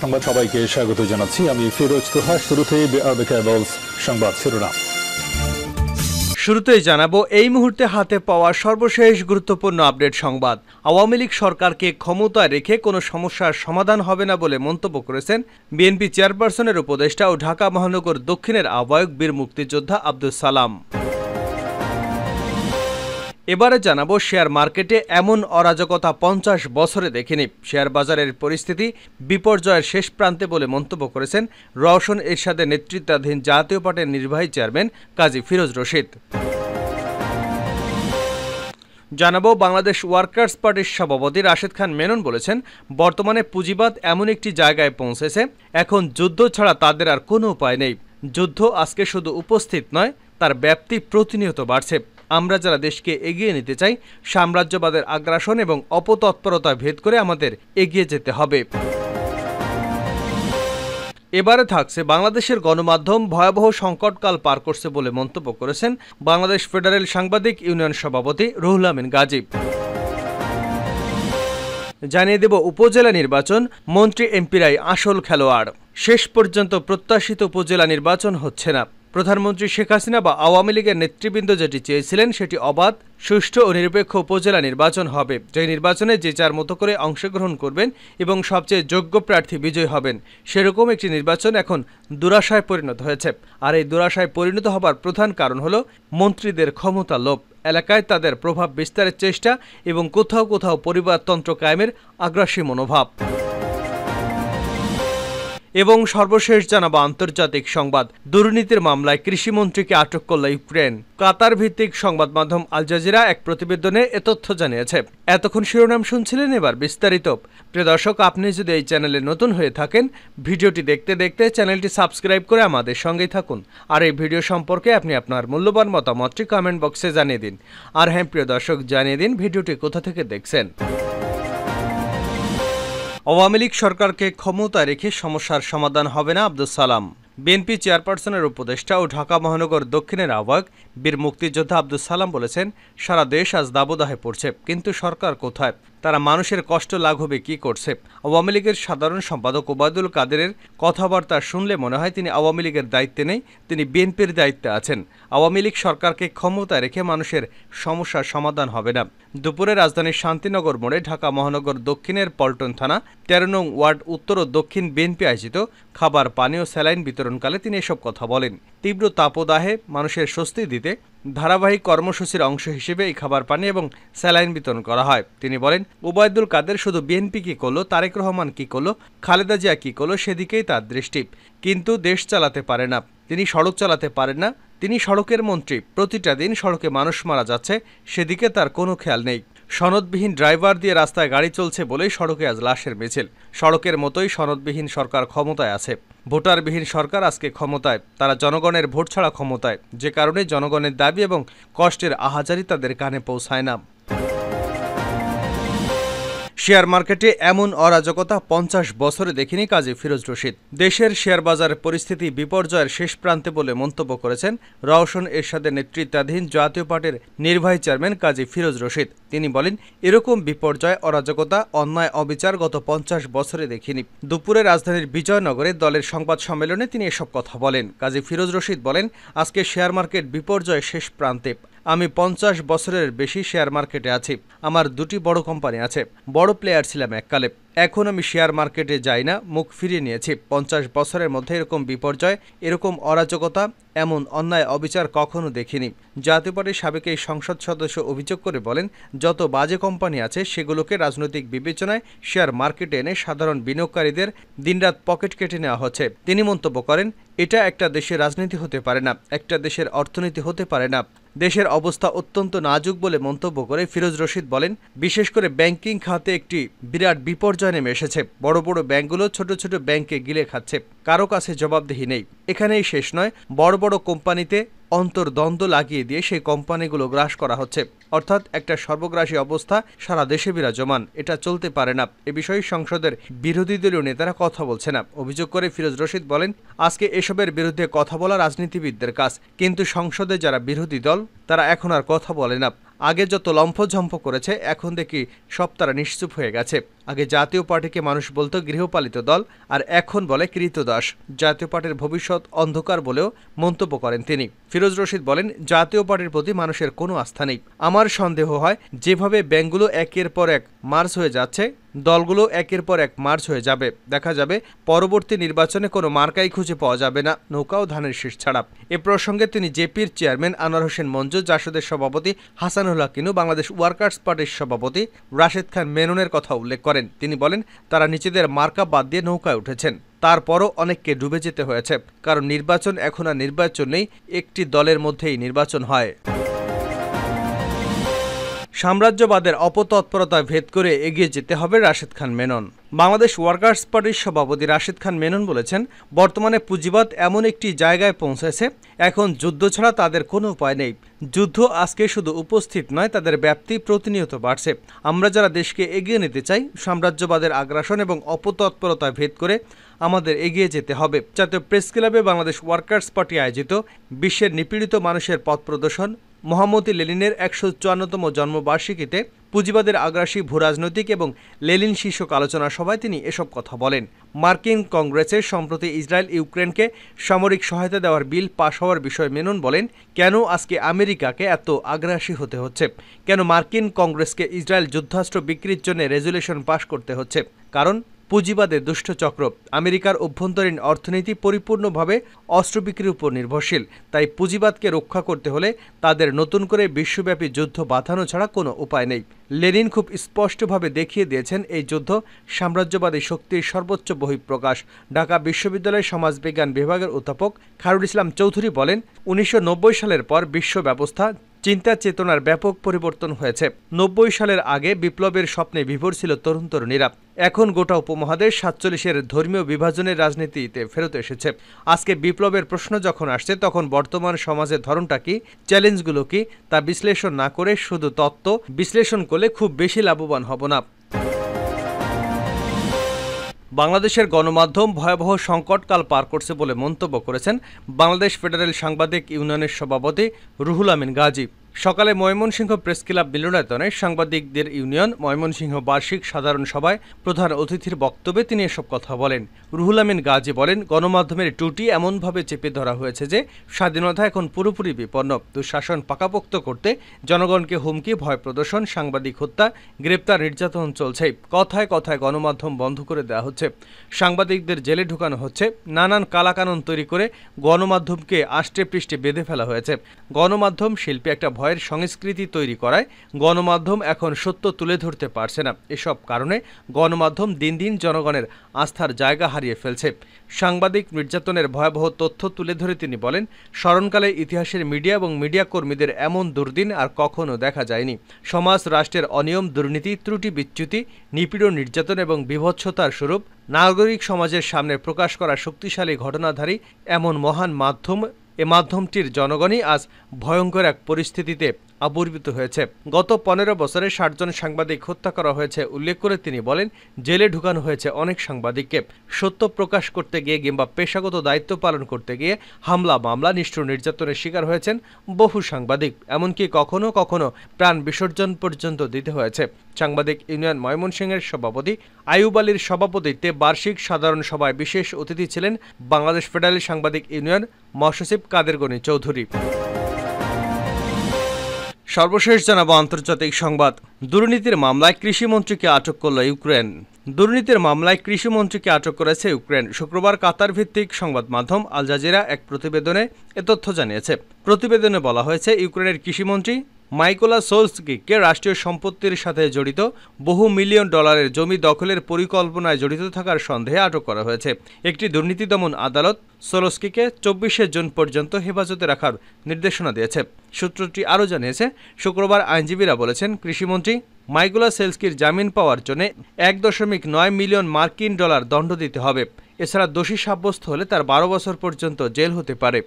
সংবাদ সবাইকে স্বাগত জানাচ্ছি। আমি ফিরোজ তোহা। শুরুতেই সংবাদ শিরোনাম। শুরুতেই জানাবো এই মুহূর্তে হাতে পাওয়া সর্বশেষ গুরুত্বপূর্ণ আপডেট সংবাদ। আওয়ামী লীগ সরকারকে ক্ষমতায় রেখে কোনো সমস্যার সমাধান হবে না বলে মন্তব্য করেছেন বিএনপি চেয়ারপারসনের উপদেষ্টা ও ঢাকা মহানগর দক্ষিণের আহ্বায়ক বীর মুক্তিযোদ্ধা আব্দুস সালাম। এবারে জানাবো শেয়ার মার্কেটে এমন অরাজকতা 50 বছরে দেখিনি। শেয়ার বাজারের পরিস্থিতি বিপর্যয়ের শেষ প্রান্তে বলে মন্তব্য করেছেন রওশন এরশাদের নেতৃত্বাধীন জাতীয় পার্টির নির্বাহী চেয়ারম্যান কাজী ফিরোজ রশিদ। জানাবো বাংলাদেশ ওয়ার্কার্স পার্টির সভাপতি রাশেদ খান মেনন বলেছেন, বর্তমানে পুঁজিবাদ এমন একটি জায়গায় পৌঁছেছে, এখন যুদ্ধ ছাড়া তাদের আর কোনো উপায় নেই। যুদ্ধ আজকে শুধু উপস্থিত নয়, তার ব্যাপ্তি প্রতিনিয়ত বাড়ছে। আমরা যারা দেশকে এগিয়ে নিতে চাই, সাম্রাজ্যবাদের আগ্রাসন এবং অপতৎপরতা ভেদ করে আমাদের এগিয়ে যেতে হবে। এবারে থাকছে বাংলাদেশের গণমাধ্যম ভয়াবহ সংকটকাল পার করছে বলে মন্তব্য করেছেন বাংলাদেশ ফেডারেল সাংবাদিক ইউনিয়ন সভাপতি রুহুল আমিন গাজী। জানিয়ে দেব উপজেলা নির্বাচন, মন্ত্রী এমপিরাই আসল খেলোয়াড়। শেষ পর্যন্ত প্রত্যাশিত উপজেলা নির্বাচন হচ্ছে না। প্রধানমন্ত্রী শেখ হাসিনা বা আওয়ামী লীগের নেতৃবৃন্দ যেটি চেয়েছিলেন সেটি অবাধ, সুষ্ঠু ও নিরপেক্ষ উপজেলা নির্বাচন হবে, যে নির্বাচনে যে যার মতো করে অংশগ্রহণ করবেন এবং সবচেয়ে যোগ্য প্রার্থী বিজয়ী হবেন, সেরকম একটি নির্বাচন এখন দুরাশায় পরিণত হয়েছে। আর এই দুরাশায় পরিণত হবার প্রধান কারণ হলো মন্ত্রীদের ক্ষমতা লোভ, এলাকায় তাদের প্রভাব বিস্তারের চেষ্টা এবং কোথাও কোথাও পরিবারতন্ত্র কায়েমের আগ্রাসী মনোভাব। এবং সর্বশেষ জানাবো আন্তর্জাতিক সংবাদ। দুর্নীতির মামলায় কৃষিমন্ত্রীকে আটক করল ইউক্রেন। কাতার ভিত্তিক সংবাদ মাধ্যম আল জাজিরা এক প্রতিবেদনে এ তথ্য জানিয়েছে। এতক্ষণ শিরোনাম শুনছিলেন, এবার বিস্তারিত। প্রিয় দর্শক, আপনি যদি এই চ্যানেলে নতুন হয়ে থাকেন, ভিডিওটি দেখতে দেখতে চ্যানেলটি সাবস্ক্রাইব করে আমাদের সঙ্গেই থাকুন। আর এই ভিডিও সম্পর্কে আপনি আপনার মূল্যবান মতামতটি কমেন্ট বক্সে জানিয়ে দিন। আর হ্যাঁ প্রিয় দর্শক, জানিয়ে দিন ভিডিওটি কোথা থেকে দেখছেন। আওয়ামী লীগ সরকারকে ক্ষমতায় রেখে সমস্যার সমাধান হবে না আব্দুস সালাম। বিএনপি চেয়ারপারসনের উপদেষ্টা ও ঢাকা মহানগর দক্ষিণের আহ্বায়ক বীর মুক্তিযোদ্ধা আব্দুস সালাম বলেছেন, সারা দেশ আজ দাবদাহে পড়ছে, কিন্তু সরকার কোথায়? তারা মানুষের কষ্ট লাঘবে কি করছে? আওয়ামী লীগের সাধারণ সম্পাদক ওবায়দুল কাদেরের কথাবার্তা শুনলে মনে হয় তিনি আওয়ামী লীগের দায়িত্বে নেই, তিনি বিএনপির দায়িত্বে আছেন। আওয়ামী লীগ সরকারকে ক্ষমতায় রেখে মানুষের সমস্যার সমাধান হবে না। দুপুরে রাজধানীর শান্তিনগর মোড়ে ঢাকা মহানগর দক্ষিণের পল্টন থানা 13 নং ওয়ার্ড উত্তর ও দক্ষিণ বিএনপি আয়োজিত খাবার, পানি ও স্যালাইন বিতরণকালে তিনি এসব কথা বলেন। তীব্র তাপদাহে মানুষের স্বস্তি দিতে ধারাবাহিক কর্মসূচির অংশ হিসেবে এই খাবার, পানি এবং স্যালাইন বিতরণ করা হয়। তিনি বলেন, ওবায়দুল কাদের শুধু বিএনপি কি করলো, তারেক রহমান কি করলো, খালেদা জিয়া কি করলো, সেদিকেই তার দৃষ্টি। কিন্তু দেশ চালাতে পারে না, তিনি সড়ক চালাতে পারেন না, তিনি সড়কের মন্ত্রী। প্রতিটা দিন সড়কে মানুষ মারা যাচ্ছে, সেদিকে তার কোনো খেয়াল নেই। সনদবিহীন ড্রাইভার দিয়ে রাস্তায় গাড়ি চলছে বলেই সড়কে আজ লাশের মিছিল। সড়কের মতোই সনদবিহীন সরকার ক্ষমতায় আছে। ভোটারবিহীন সরকার আজকে ক্ষমতায়, তারা জনগণের ভোট ছাড়া ক্ষমতায়, যে কারণে জনগণের দাবি এবং কষ্টের আহাজারি তাদের কানে পৌঁছায় না। শেয়ার মার্কেটে এমন অরাজকতা 50 বছরে দেখিনি কাজী ফিরোজ রশিদ। দেশের শেয়ার বাজারের পরিস্থিতি বিপর্যয়ের শেষ প্রান্তে বলে মন্তব্য করেছেন রওশন এরশাদের নেতৃত্বাধীন জাতীয় পার্টির নির্বাহী চেয়ারম্যান কাজী ফিরোজ রশিদ। তিনি বলেন, এরকম বিপর্যয়, অরাজকতা, অন্যায়, অবিচার গত 50 বছরে দেখিনি। দুপুরে রাজধানীর বিজয়নগরে দলের সংবাদ সম্মেলনে তিনি এসব কথা বলেন। কাজী ফিরোজ রশিদ বলেন, আজকে শেয়ার মার্কেট বিপর্যয়ের শেষ প্রান্তে। আমি 50 বছরের বেশি শেয়ার মার্কেটে আছি। আমার দুটি বড় কোম্পানি আছে, বড় প্লেয়ার ছিলাম এককালে। এখন আমি শেয়ার মার্কেটে যাই না, মুখ ফিরিয়ে নিয়েছি। 50 বছরের মধ্যে এরকম বিপর্যয়, এরকম অরাজকতা, এমন অন্যায় অবিচার কখনো দেখিনি। জাতীয় পার্টির সাবেক এই সংসদ সদস্য অভিযোগ করে বলেন, যত বাজে কোম্পানি আছে সেগুলোকে রাজনৈতিক বিবেচনায় শেয়ার মার্কেটে এনে সাধারণ বিনিয়োগকারীদের দিনরাত পকেট কেটে নেওয়া হচ্ছে। তিনি মন্তব্য করেন, এটা একটা দেশের রাজনীতি হতে পারে না, একটা দেশের অর্থনীতি হতে পারে না। দেশের অবস্থা অত্যন্ত নাজুক বলে মন্তব্য করে ফিরোজ রশিদ বলেন, বিশেষ করে ব্যাংকিং খাতে একটি বিরাট বিপর্যয় নেমে এসেছে। বড় বড় ব্যাংকগুলো ছোট ছোট ব্যাংকে গিলে খাচ্ছে, কারো কাছে জবাবদিহি নেই। এখানেই শেষ নয়, বড় বড় কোম্পানিতে অন্তর্দ্বন্দ্ব লাগিয়ে দিয়ে সেই কোম্পানিগুলো গ্রাস করা হচ্ছে। অর্থাৎ একটা সর্বগ্রাসী অবস্থা সারা দেশে বিরাজমান। এটা চলতে পারে না। এ বিষয়ে সংসদের বিরোধী দলীয় নেতারা কথা বলছে না। অভিযোগ করে ফিরোজ রশিদ বলেন, আজকে এসবের বিরুদ্ধে কথা বলা রাজনীতিবিদদের কাজ, কিন্তু সংসদে যারা বিরোধী দল তারা এখন আর কথা বলে না। আগে যত লম্ফঝম্প করেছে এখন দেখি সব তারা নিশ্চুপ হয়ে গেছে। আগে জাতীয় পার্টিকে মানুষ বলতো গৃহপালিত দল, আর এখন বলে কৃতদাস। জাতীয় পার্টির ভবিষ্যৎ অন্ধকার বলেও মন্তব্য করেন তিনি। ফিরোজ রশিদ বলেন, জাতীয় পার্টির প্রতি মানুষের কোনো আস্থা নেই। আমার সন্দেহ হয় যেভাবে ব্যাংকগুলো একের পর এক মার্জ হয়ে যাচ্ছে, দলগুলো একের পর এক মার্চ হয়ে যাবে। দেখা যাবে পরবর্তী নির্বাচনে কোনো মার্কাই খুঁজে পাওয়া যাবে না, নৌকা ও ধানের শীষ ছাড়া। এ প্রসঙ্গে তিনি জেপির চেয়ারম্যান আনোয়ার হোসেন মঞ্জু, জাসদের সভাপতি হাসানুল্লাহ কিনু, বাংলাদেশ ওয়ার্কার্স পার্টির সভাপতি রাশেদ খান মেননের কথা উল্লেখ করেন। তিনি বলেন, তারা নিজেদের মার্কা বাদ দিয়ে নৌকায় উঠেছেন, তারপরও অনেককে ডুবে যেতে হয়েছে, কারণ নির্বাচন এখন আর নির্বাচন নেই, একটি দলের মধ্যেই নির্বাচন হয়। সাম্রাজ্যবাদের অপতৎপরতা ভেদ করে এগিয়ে যেতে হবে রাশেদ খান মেনন। বাংলাদেশ ওয়ার্কার্স পার্টির সভাপতি রাশেদ খান মেনন বলেছেন, বর্তমানে পুঁজিবাদ এমন একটি জায়গায় পৌঁছেছে, এখন যুদ্ধ ছাড়া তাদের কোনো উপায় নেই। যুদ্ধ আজকে শুধু উপস্থিত নয়, তাদের ব্যাপ্তি প্রতিনিয়ত বাড়ছে। আমরা যারা দেশকে এগিয়ে নিতে চাই, সাম্রাজ্যবাদের আগ্রাসন এবং অপতৎপরতা ভেদ করে আমাদের এগিয়ে যেতে হবে। জাতীয় প্রেস ক্লাবে বাংলাদেশ ওয়ার্কার্স পার্টি আয়োজিত বিশ্বের নিপীড়িত মানুষের পথ প্রদর্শন মহামতি লেনিনের ১৫৪তম জন্মবার্ষিকীতে পুঁজিবাদের আগ্রাসী ভূরাজনৈতিক এবং লেনিন শীর্ষক আলোচনা সভায় তিনি এসব কথা বলেন। মার্কিন কংগ্রেসের সম্প্রতি ইসরায়েল ইউক্রেনকে সামরিক সহায়তা দেওয়ার বিল পাশ হওয়ার বিষয়ে মেনন বলেন, কেন আজকে আমেরিকাকে এত আগ্রাসী হতে হচ্ছে? কেন মার্কিন কংগ্রেসকে ইসরায়েল যুদ্ধাস্ত্র বিক্রির জন্য রেজুলেশন পাশ করতে হচ্ছে? কারণ পুঁজিবাদের দুষ্ট চক্র। আমেরিকার অভ্যন্তরীণ অর্থনীতি পরিপূর্ণভাবে অস্ত্র বিক্রির উপর নির্ভরশীল। তাই পুঁজিবাদকে রক্ষা করতে হলে তাদের নতুন করে বিশ্বব্যাপী যুদ্ধ বাঁধানো ছাড়া কোনো উপায় নেই। লেনিন খুব স্পষ্টভাবে দেখিয়ে দিয়েছেন, এই যুদ্ধ সাম্রাজ্যবাদী শক্তির সর্বোচ্চ বহিঃপ্রকাশ। ঢাকা বিশ্ববিদ্যালয়ের সমাজবিজ্ঞান বিভাগের অধ্যাপক খায়রুল ইসলাম চৌধুরী বলেন, ১৯৯০ সালের পর বিশ্ব ব্যবস্থা চিন্তা চেতনার ব্যাপক পরিবর্তন হয়েছে। ৯০ সালের আগে বিপ্লবের স্বপ্নে বিভোর ছিল তরুণ তরুণীরা। এখন গোটা উপমহাদেশ ৪৭-এর ধর্মীয় বিভাজনের রাজনীতিতে ফেরত এসেছে। আজকে বিপ্লবের প্রশ্ন যখন আসছে, তখন বর্তমান সমাজের ধরনটা কি, চ্যালেঞ্জগুলো কি, তা বিশ্লেষণ না করে শুধু তত্ত্ব বিশ্লেষণ করলে খুব বেশি লাভবান হব না। বাংলাদেশের গণমাধ্যম ভয়াবহ সংকটকাল পার করছে বলে মন্তব্য করেছেন বাংলাদেশ ফেডারেল সাংবাদিক ইউনিয়নের সভাপতি রুহুল আমিন গাজী। সকালে ময়মনসিংহ প্রেস ক্লাব মিলনায়তনে সাংবাদিকদের ইউনিয়ন ময়মনসিংহ বার্ষিক সাধারণ সভায় প্রধান অতিথির বক্তব্যে তিনি এসব কথা বলেন। রুহুল আমিন গাজী বলেন, গণমাধ্যমের ত্রুটি এমনভাবে চেপে ধরা হয়েছে যে স্বাধীনতা এখন পুরোপুরি বিপন্ন। দুঃশাসন পাকাপোক্ত করতে জনগণকে হুমকি, ভয় প্রদর্শন, সাংবাদিক হত্যা, গ্রেপ্তার, নির্যাতন চলছে। কথায় কথায় গণমাধ্যম বন্ধ করে দেওয়া হচ্ছে, সাংবাদিকদের জেলে ঢুকানো হচ্ছে, নানান কালাকানুন তৈরি করে গণমাধ্যমকে আষ্টে পৃষ্ঠে বেঁধে ফেলা হয়েছে। গণমাধ্যম শিল্পী একটা ভয়ের সংস্কৃতি তৈরি করায় গণমাধ্যম এখন সত্য তুলে ধরতে পারছে না। এসব কারণে গণমাধ্যম দিন দিন জনগণের আস্থার জায়গা হারিয়ে ফেলছে। সাংবাদিক নির্যাতনের ভয়াবহ তথ্য তুলে ধরে তিনি বলেন, স্মরণকালে ইতিহাসের মিডিয়া এবং মিডিয়া কর্মীদের এমন দুর্দিন আর কখনো দেখা যায়নি। সমাজ রাষ্ট্রের অনিয়ম, দুর্নীতি, ত্রুটি, বিচ্যুতি, নিপীড়ন, নির্যাতন এবং বীভৎসতার স্বরূপ নাগরিক সমাজের সামনে প্রকাশ করা শক্তিশালী ঘটনাধারী এমন মহান মাধ্যম, এ মাধ্যমটির জনগণই আজ ভয়ঙ্কর এক পরিস্থিতিতে আবির্ভূত হয়েছে। গত ১৫ বছরে ৬০ জন সাংবাদিক হত্যা করা হয়েছে উল্লেখ করে তিনি বলেন, জেলে ঢুকানো হয়েছে অনেক সাংবাদিককে। সত্য প্রকাশ করতে গিয়ে কিংবা পেশাগত দায়িত্ব পালন করতে গিয়ে হামলা, মামলা, নিষ্ঠুর নির্যাতনের শিকার হয়েছেন বহু সাংবাদিক। এমনকি কখনো কখনো প্রাণ বিসর্জন পর্যন্ত দিতে হয়েছে। সাংবাদিক ইউনিয়ন ময়মনসিংহের সভাপতি আইয়ুব আলীর সভাপতিত্বে বার্ষিক সাধারণ সভায় বিশেষ অতিথি ছিলেন বাংলাদেশ ফেডারেল সাংবাদিক ইউনিয়ন মহাসচিব কাদের গনি চৌধুরী। সর্বশেষ জানাবো আন্তর্জাতিক সংবাদ। দুর্নীতির মামলায় কৃষিমন্ত্রীকে আটক করল ইউক্রেন। দুর্নীতির মামলায় কৃষিমন্ত্রীকে আটক করেছে ইউক্রেন। শুক্রবার কাতার ভিত্তিক সংবাদ মাধ্যম আল জাজিরা এক প্রতিবেদনে এ তথ্য জানিয়েছে। প্রতিবেদনে বলা হয়েছে, ইউক্রেনের কৃষিমন্ত্রী মাইকোলা সোলস্কিকে রাষ্ট্রীয় সম্পত্তির সাথে জড়িত বহু মিলিয়ন ডলারের জমি দখলের পরিকল্পনায় জড়িত থাকার সন্দেহে আটক করা হয়েছে। একটি দুর্নীতি দমন আদালত সোলস্কিকে ২৪শে জুন পর্যন্ত হেফাজতে রাখার নির্দেশনা দিয়েছে। সূত্রটি আরও জানিয়েছে, শুক্রবার আইনজীবীরা বলেছেন, কৃষিমন্ত্রী মাইকোলা সোলস্কির জামিন পাওয়ার জন্য ১.৯ মিলিয়ন মার্কিন ডলার দণ্ড দিতে হবে। এছাড়া দোষী সাব্যস্ত হলে তার ১২ বছর পর্যন্ত জেল হতে পারে।